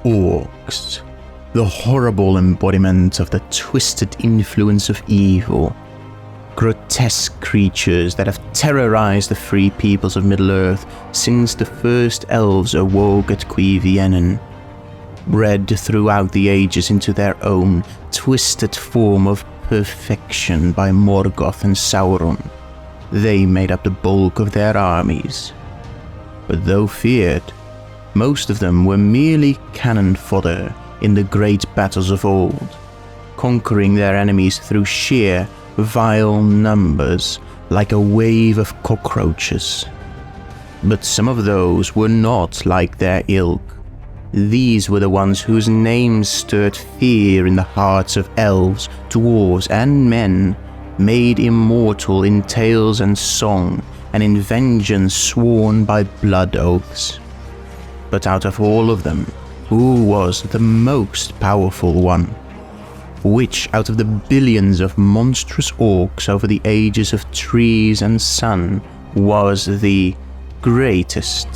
Orcs, the horrible embodiment of the twisted influence of evil. Grotesque creatures that have terrorized the free peoples of Middle-earth since the first Elves awoke at Cuiviénen. Bred throughout the ages into their own twisted form of perfection by Morgoth and Sauron, they made up the bulk of their armies. But though feared, most of them were merely cannon fodder in the great battles of old, conquering their enemies through sheer, vile numbers like a wave of cockroaches. But some of those were not like their ilk. These were the ones whose names stirred fear in the hearts of elves, dwarves, and men, made immortal in tales and song, and in vengeance sworn by blood oaths. But out of all of them, who was the most powerful one? Which out of the billions of monstrous orcs over the ages of trees and sun was the greatest?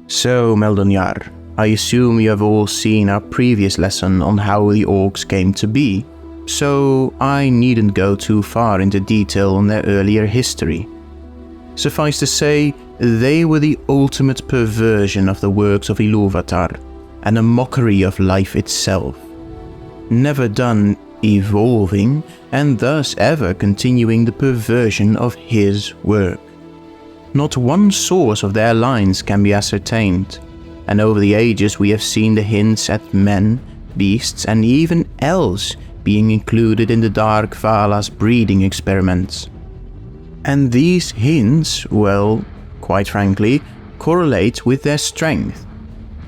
So, Meldonjar, I assume you have all seen our previous lesson on how the orcs came to be, so I needn't go too far into detail on their earlier history. Suffice to say, they were the ultimate perversion of the works of Ilúvatar, and a mockery of life itself. Never done evolving, and thus ever continuing the perversion of his work. Not one source of their lines can be ascertained, and over the ages we have seen the hints at men, beasts, and even elves being included in the Dark Vala's breeding experiments. And these hints, well, quite frankly, correlate with their strength.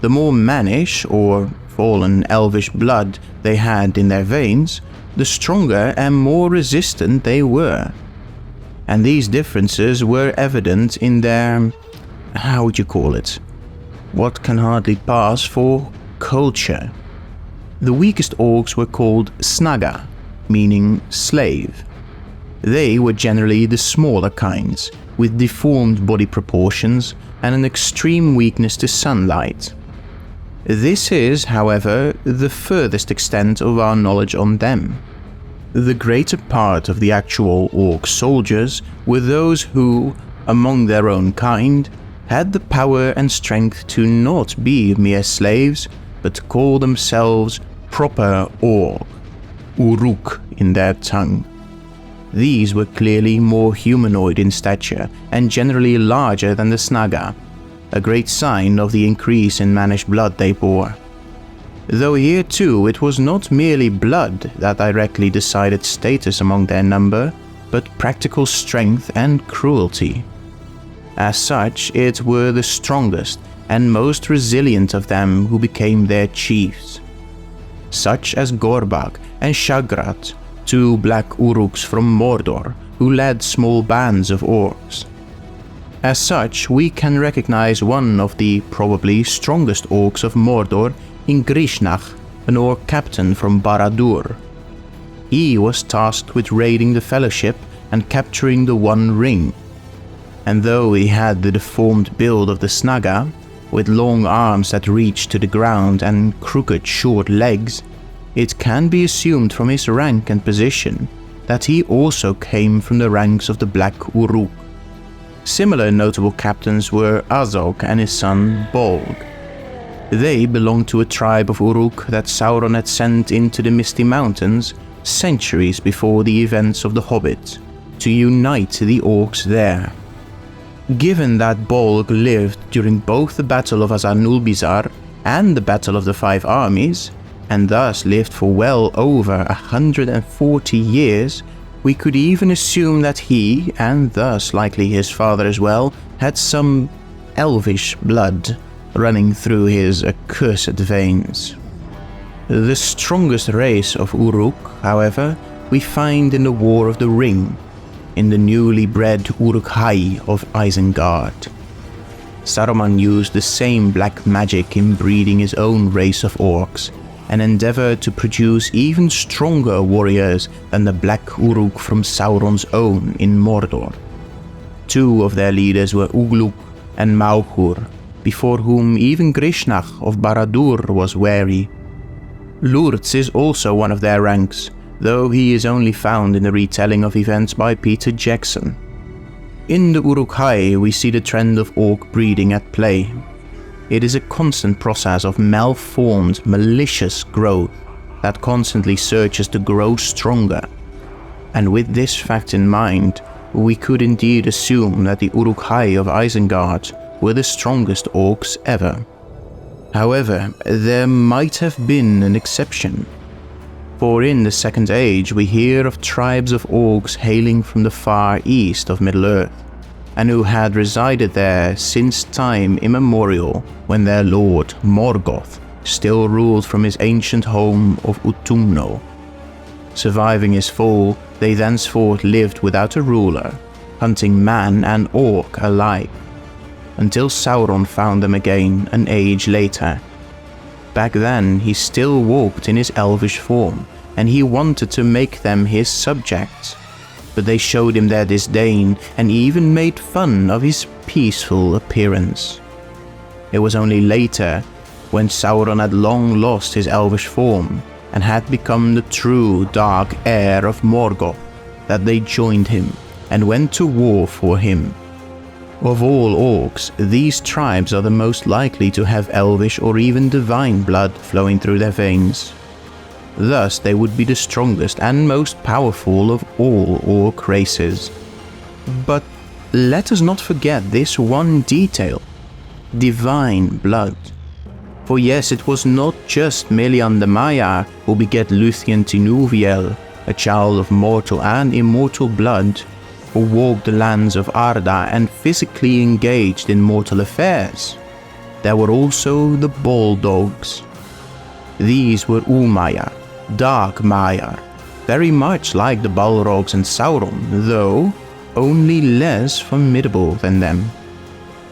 The more mannish or fallen elvish blood they had in their veins, the stronger and more resistant they were. And these differences were evident in their, how would you call it? What can hardly pass for culture. The weakest orcs were called snaga, meaning slave. They were generally the smaller kinds, with deformed body proportions and an extreme weakness to sunlight. This is, however, the furthest extent of our knowledge on them. The greater part of the actual orc soldiers were those who, among their own kind, had the power and strength to not be mere slaves, but call themselves proper orc, uruk in their tongue. These were clearly more humanoid in stature and generally larger than the snaga, a great sign of the increase in mannish blood they bore. Though here too it was not merely blood that directly decided status among their number, but practical strength and cruelty. As such, it were the strongest and most resilient of them who became their chiefs, such as Gorbak and Shagrat, two black uruks from Mordor who led small bands of orcs. As such, we can recognize one of the probably strongest orcs of Mordor in Grishnach, an orc captain from Barad-dûr. He was tasked with raiding the Fellowship and capturing the One Ring. And though he had the deformed build of the snaga, with long arms that reached to the ground and crooked short legs, it can be assumed from his rank and position that he also came from the ranks of the Black Uruk. Similar notable captains were Azog and his son Bolg. They belonged to a tribe of Uruk that Sauron had sent into the Misty Mountains centuries before the events of The Hobbit, to unite the orcs there. Given that Bolg lived during both the Battle of Azanulbizar and the Battle of the Five Armies, and thus lived for well over 140 years, we could even assume that he, and thus likely his father as well, had some elvish blood running through his accursed veins. The strongest race of Uruk, however, we find in the War of the Ring, in the newly bred Uruk-hai of Isengard. Saruman used the same black magic in breeding his own race of orcs, and endeavored to produce even stronger warriors than the Black Uruk from Sauron's own in Mordor. Two of their leaders were Ugluk and Maughur, before whom even Grishnach of Barad-dûr was wary. Lurtz is also one of their ranks, though he is only found in the retelling of events by Peter Jackson. In the Uruk-hai we see the trend of orc breeding at play. It is a constant process of malformed, malicious growth that constantly searches to grow stronger. And with this fact in mind, we could indeed assume that the Uruk-hai of Isengard were the strongest orcs ever. However, there might have been an exception. For in the Second Age we hear of tribes of orcs hailing from the far east of Middle-earth, and who had resided there since time immemorial when their lord, Morgoth, still ruled from his ancient home of Utumno. Surviving his fall, they thenceforth lived without a ruler, hunting man and orc alike, until Sauron found them again an age later. Back then he still walked in his elvish form, and he wanted to make them his subjects, but they showed him their disdain and even made fun of his peaceful appearance. It was only later, when Sauron had long lost his elvish form and had become the true dark heir of Morgoth, that they joined him and went to war for him. Of all orcs, these tribes are the most likely to have elvish or even divine blood flowing through their veins. Thus they would be the strongest and most powerful of all orc races. But let us not forget this one detail: divine blood. For yes, it was not just Melian the Maiar who beget Luthien Tinuviel, a child of mortal and immortal blood, who walked the lands of Arda and physically engaged in mortal affairs. There were also the Baldogs. These were Umayar, Dark Maiar, very much like the Balrogs and Sauron, though only less formidable than them.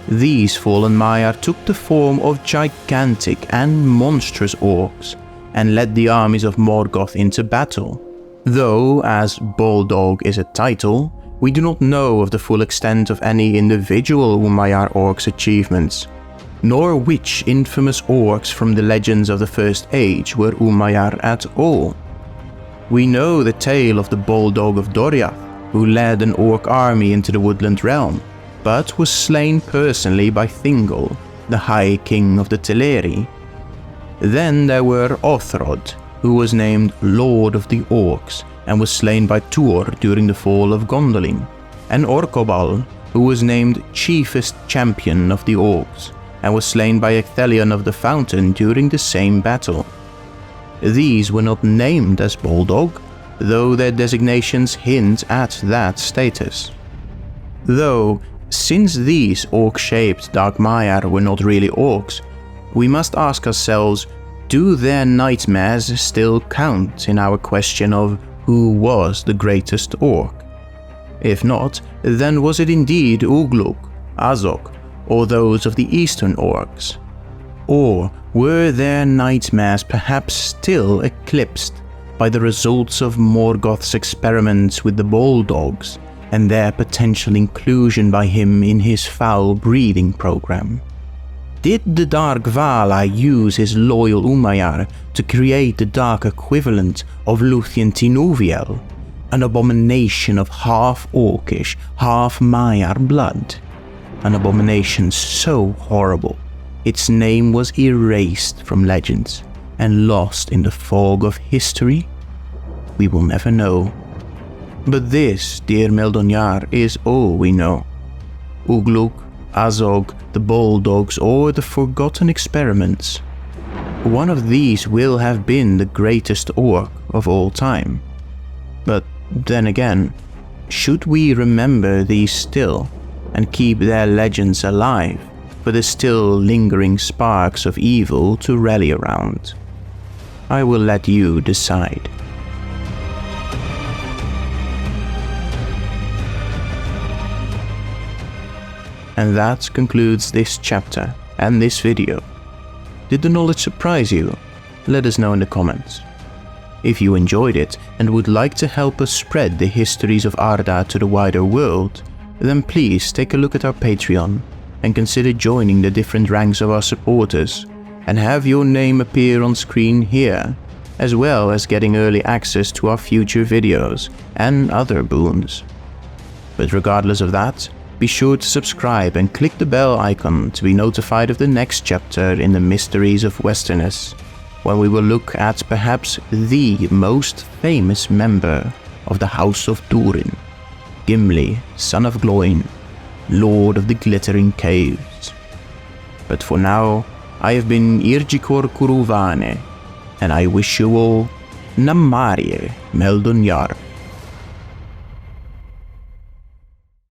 These fallen Maiar took the form of gigantic and monstrous orcs, and led the armies of Morgoth into battle. Though, as Baldog is a title, we do not know of the full extent of any individual Umayar orcs' achievements, nor which infamous orcs from the legends of the First Age were Umayar at all. We know the tale of the Baldog of Doriath, who led an orc army into the woodland realm, but was slain personally by Thingol, the High King of the Teleri. Then there were Othrod, who was named Lord of the Orcs, and was slain by Tuor during the fall of Gondolin, and Orkobal, who was named Chiefest Champion of the Orcs, and was slain by Ecthelion of the Fountain during the same battle. These were not named as Baldog, though their designations hint at that status. Though, since these orc-shaped Dark Maiar were not really orcs, we must ask ourselves, do their nightmares still count in our question of who was the greatest orc? If not, then was it indeed Ugluk, Azog, or those of the Eastern Orcs? Or were their nightmares perhaps still eclipsed by the results of Morgoth's experiments with the Baldogs, and their potential inclusion by him in his foul breeding program? Did the Dark Valar use his loyal Umayar to create the dark equivalent of Luthien Tinuviel, an abomination of half-orcish, half-Maiar blood? An abomination so horrible, its name was erased from legends and lost in the fog of history? We will never know. But this, dear Meldonyar, is all we know. Ugluk, Azog, the Baldogs, or the Forgotten Experiments. One of these will have been the greatest orc of all time. But then again, should we remember these still, and keep their legends alive for the still lingering sparks of evil to rally around? I will let you decide. And that concludes this chapter and this video. Did the knowledge surprise you? Let us know in the comments. If you enjoyed it and would like to help us spread the histories of Arda to the wider world, then please take a look at our Patreon and consider joining the different ranks of our supporters and have your name appear on screen here, as well as getting early access to our future videos and other boons. But regardless of that, be sure to subscribe and click the bell icon to be notified of the next chapter in the Mysteries of Westerness, when we will look at perhaps the most famous member of the House of Durin, Gimli, son of Gloin, Lord of the Glittering Caves. But for now, I have been Irgikor Cuiviénen, and I wish you all Namarie Meldon Yar.